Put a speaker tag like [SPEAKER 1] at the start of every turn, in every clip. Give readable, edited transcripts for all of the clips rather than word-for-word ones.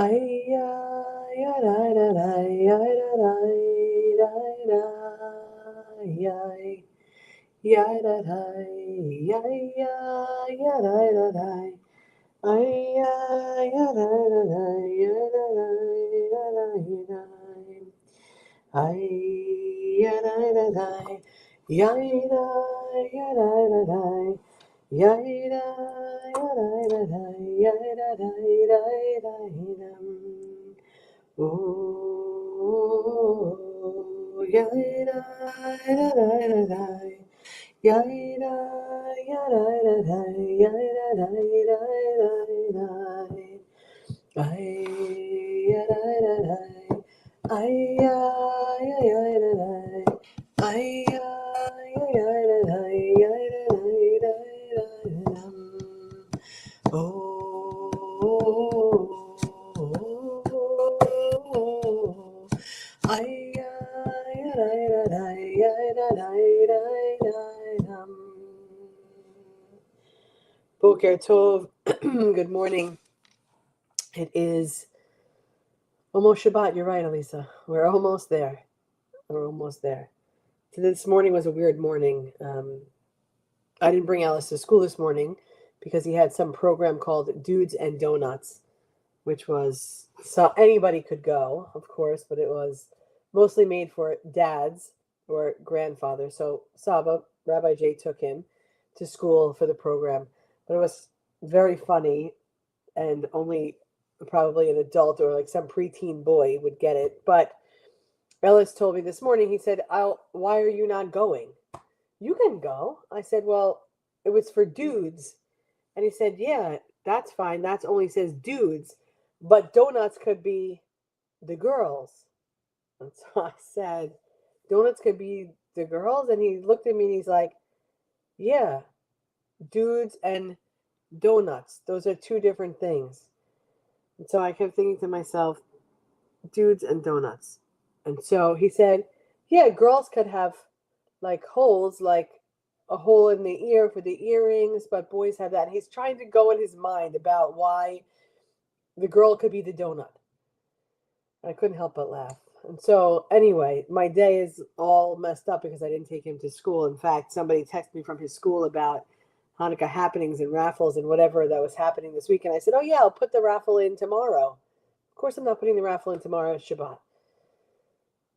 [SPEAKER 1] Ay, ya, da, da, da, ya, da, da, da, da, ya, ya, da, da, ya, ya, da, da, da. Ay, ya, da, da, da, ya, da, da, ya, da, da. Ay, ya, da, da, da, ya, da, ya, da, da, da. Ya, da, ya, da, da, da, ya, da, da, da, da, da. Oh, ya, da, da, da, da. Ya, da, ya, da, da, da, ya, da, da, da, da, da. Ay, ya, da, da, da. Ay, ya, ya, ya, da, da. Ay, ya, ya, ya, da, da, ya, da, da, da, da, da. Oh, ay, ya, ya, da, da, ya, da, da, da, da, da. Boker Tov, good morning. It is almost Shabbat. You're right, Elisa. We're almost there. We're almost there. So this morning was a weird morning. I didn't bring Alice to school this morning because he had some program called Dudes and Donuts, which was so anybody could go, of course, but it was mostly made for dads or grandfathers. So Saba, Rabbi Jay took him to school for the program, but it was very funny, and only probably an adult or like some preteen boy would get it. But Ellis told me this morning, he said, why are you not going? You can go. I said, well, it was for dudes. And he said, yeah, that's fine. That's only says dudes, but donuts could be the girls. And so I said, donuts could be the girls? And he looked at me and he's like, yeah, dudes and donuts. Those are two different things. And so I kept thinking to myself, dudes and donuts. And so he said, yeah, girls could have like holes, like a hole in the ear for the earrings, but boys have that. He's trying to go in his mind about why the girl could be the donut. I couldn't help but laugh. And so, anyway, my day is all messed up because I didn't take him to school. In fact, somebody texted me from his school about Hanukkah happenings and raffles and whatever that was happening this week. And I said, oh, yeah, I'll put the raffle in tomorrow. Of course, I'm not putting the raffle in tomorrow, Shabbat.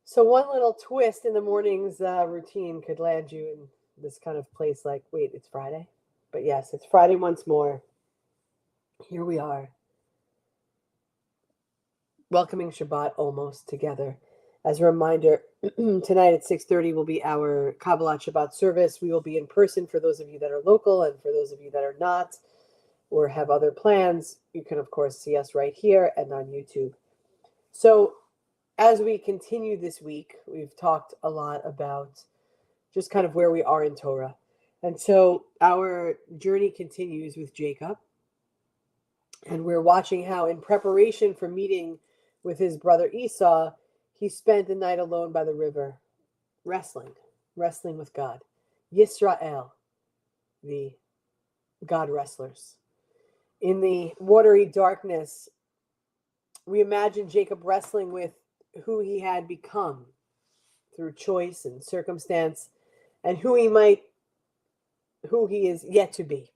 [SPEAKER 1] So, one little twist in the morning's routine could land you in this kind of place like, wait, it's Friday? But yes, it's Friday once more. Here we are, welcoming Shabbat almost together. As a reminder, tonight at 6:30 will be our Kabbalat Shabbat service. We will be in person for those of you that are local, and for those of you that are not or have other plans, you can, of course, see us right here and on YouTube. So as we continue this week, we've talked a lot about just kind of where we are in Torah. And so our journey continues with Jacob. And we're watching how, in preparation for meeting with his brother Esau, he spent the night alone by the river, wrestling with God. Yisrael, the God wrestlers. In the watery darkness, we imagine Jacob wrestling with who he had become through choice and circumstance, and who he is yet to be.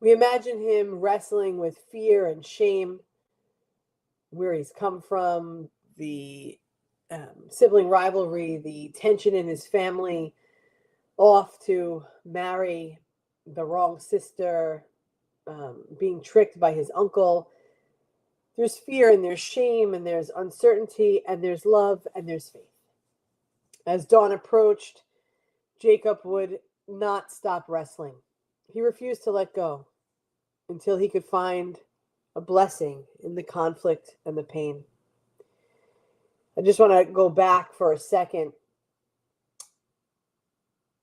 [SPEAKER 1] We imagine him wrestling with fear and shame, where he's come from, the sibling rivalry, the tension in his family, off to marry the wrong sister, being tricked by his uncle. There's fear and there's shame and there's uncertainty and there's love and there's faith. As dawn approached, Jacob would not stop wrestling. He refused to let go until he could find a blessing in the conflict and the pain. I just want to go back for a second.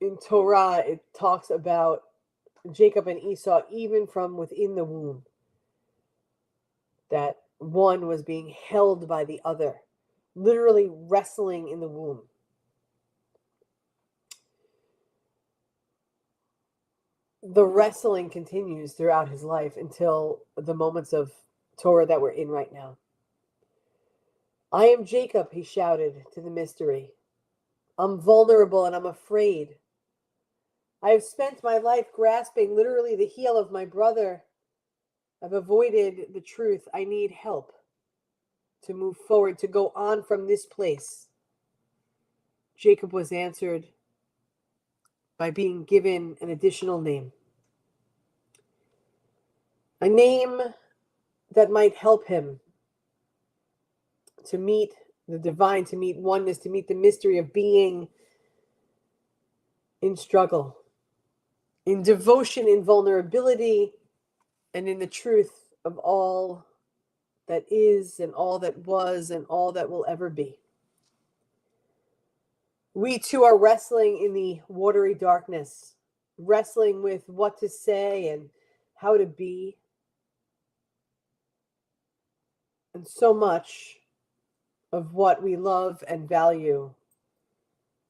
[SPEAKER 1] In Torah, it talks about Jacob and Esau even from within the womb, that one was being held by the other, literally wrestling in the womb. The wrestling continues throughout his life until the moments of Torah that we're in right now. I am Jacob, he shouted to the mystery. I'm vulnerable and I'm afraid. I have spent my life grasping literally the heel of my brother. I've avoided the truth. I need help to move forward, to go on from this place. Jacob was answered by being given an additional name. A name that might help him to meet the divine, to meet oneness, to meet the mystery of being in struggle, in devotion, in vulnerability, and in the truth of all that is and all that was and all that will ever be. We too are wrestling in the watery darkness, wrestling with what to say and how to be. And so much of what we love and value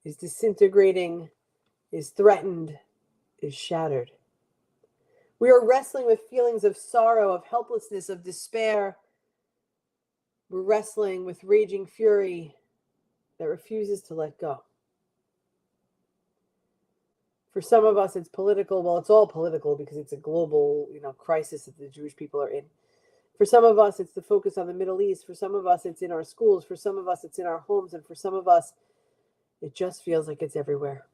[SPEAKER 1] is disintegrating, is threatened, is shattered. We are wrestling with feelings of sorrow, of helplessness, of despair. We're wrestling with raging fury that refuses to let go. For some of us, it's political. Well, it's all political because it's a global, crisis that the Jewish people are in. For some of us, it's the focus on the Middle East. For some of us, it's in our schools. For some of us, it's in our homes. And for some of us, it just feels like it's everywhere.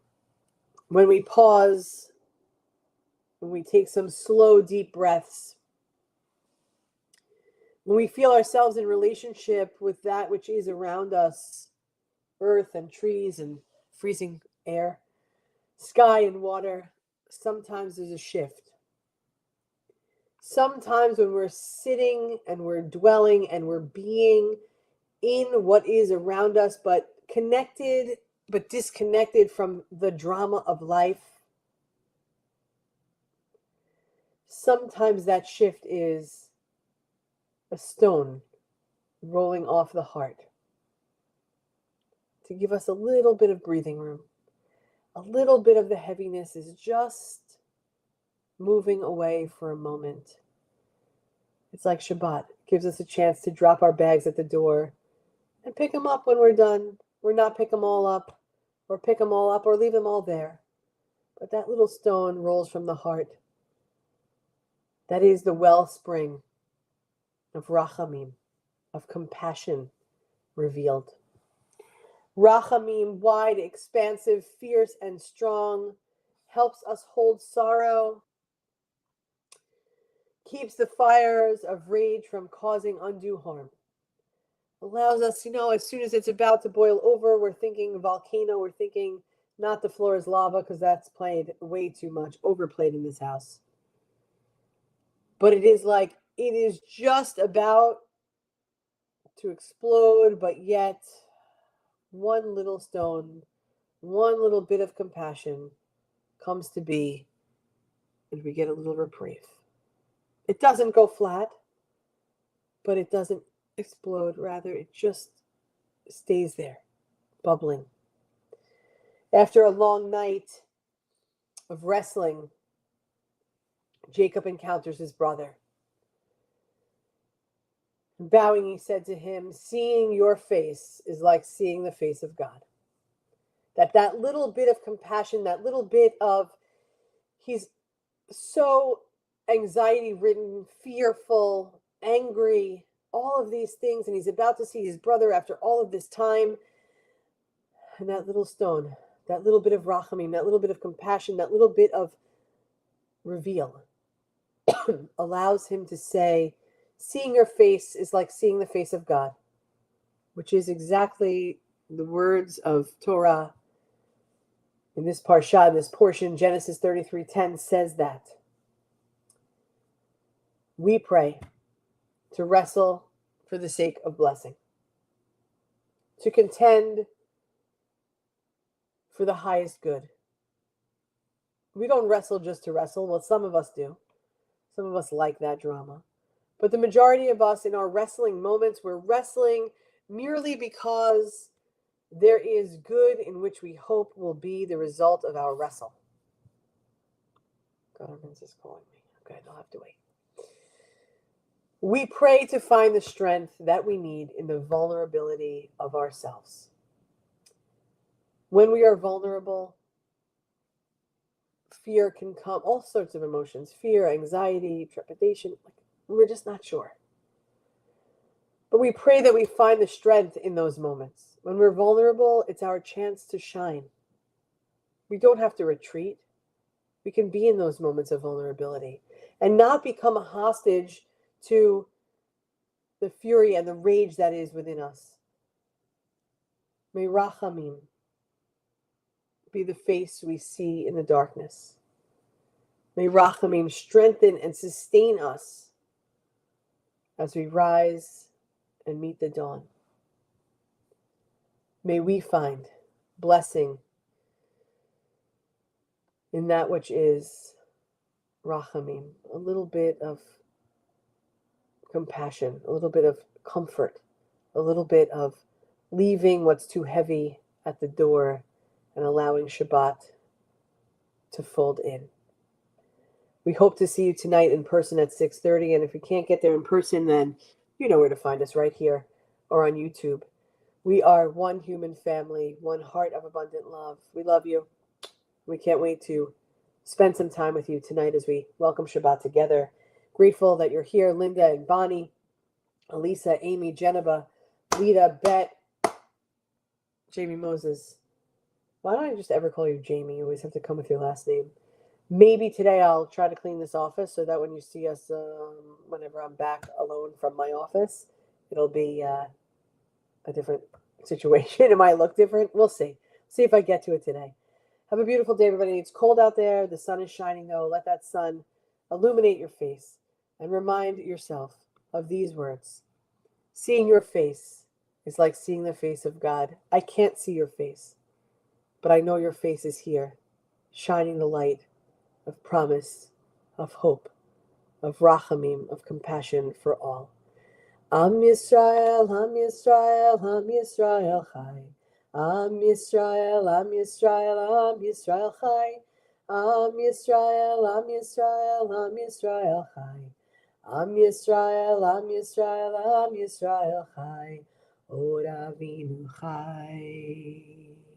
[SPEAKER 1] When we pause, when we take some slow, deep breaths, when we feel ourselves in relationship with that which is around us, earth and trees and freezing air, sky and water, sometimes there's a shift. Sometimes when we're sitting and we're dwelling and we're being in what is around us, but connected, but disconnected from the drama of life, sometimes that shift is a stone rolling off the heart to give us a little bit of breathing room. A little bit of the heaviness is just moving away for a moment. It's like Shabbat. It gives us a chance to drop our bags at the door and pick them up when we're done. Or not pick them all up, or pick them all up, or leave them all there. But that little stone rolls from the heart. That is the wellspring of rachamim, of compassion revealed. Rachamim, wide, expansive, fierce, and strong, helps us hold sorrow, keeps the fires of rage from causing undue harm. Allows us, as soon as it's about to boil over, we're thinking volcano, we're thinking not the floor is lava, because that's played way too much, overplayed in this house. But it is just about to explode, but yet one little stone, one little bit of compassion comes to be, and we get a little reprieve. It doesn't go flat, but it doesn't explode. Rather, it just stays there, bubbling. After a long night of wrestling, Jacob encounters his brother. Bowing, he said to him, "Seeing your face is like seeing the face of God." That little bit of compassion, that little bit of, he's so anxiety-ridden, fearful, angry, all of these things, and he's about to see his brother after all of this time. And that little stone, that little bit of rachamim, that little bit of compassion, that little bit of reveal allows him to say, "Seeing your face is like seeing the face of God," which is exactly the words of Torah in this parsha, in this portion. Genesis 33:10 says that. We pray to wrestle for the sake of blessing, to contend for the highest good. We don't wrestle just to wrestle. Well, some of us do. Some of us like that drama. But the majority of us, in our wrestling moments, we're wrestling merely because there is good in which we hope will be the result of our wrestle. Government is calling me. Okay, I'll have to wait. We pray to find the strength that we need in the vulnerability of ourselves. When we are vulnerable, fear can come, all sorts of emotions, fear, anxiety, trepidation. We're just not sure. But we pray that we find the strength in those moments. When we're vulnerable, it's our chance to shine. We don't have to retreat. We can be in those moments of vulnerability and not become a hostage to the fury and the rage that is within us. May Rachamim be the face we see in the darkness. May Rachamim strengthen and sustain us as we rise and meet the dawn. May we find blessing in that which is Rachamim, a little bit of compassion, a little bit of comfort, a little bit of leaving what's too heavy at the door and allowing Shabbat to fold in. We hope to see you tonight in person at 6:30, and if you can't get there in person, then you know where to find us, right here or on YouTube. We are one human family, one heart of abundant love. We love you. We can't wait to spend some time with you tonight as we welcome Shabbat together. Grateful that you're here, Linda and Bonnie, Elisa, Amy, Geneva, Lita, Bet, Jamie Moses. Why don't I just ever call you Jamie? You always have to come with your last name. Maybe today I'll try to clean this office so that when you see us, whenever I'm back alone from my office, it'll be a different situation. It might look different. We'll see. See if I get to it today. Have a beautiful day, everybody. It's cold out there. The sun is shining, though. Let that sun illuminate your face and remind yourself of these words. Seeing your face is like seeing the face of God. I can't see your face, but I know your face is here, shining the light of promise, of hope, of rachamim, of compassion for all. Am Yisrael, Am Yisrael, Am Yisrael Chai. Am Yisrael, Am Yisrael, Am Yisrael Chai. Am Yisrael, Am Yisrael, Am Yisrael Chai. Am Yisrael, Am Yisrael, Am Yisrael Chai. Od Avinu Chai.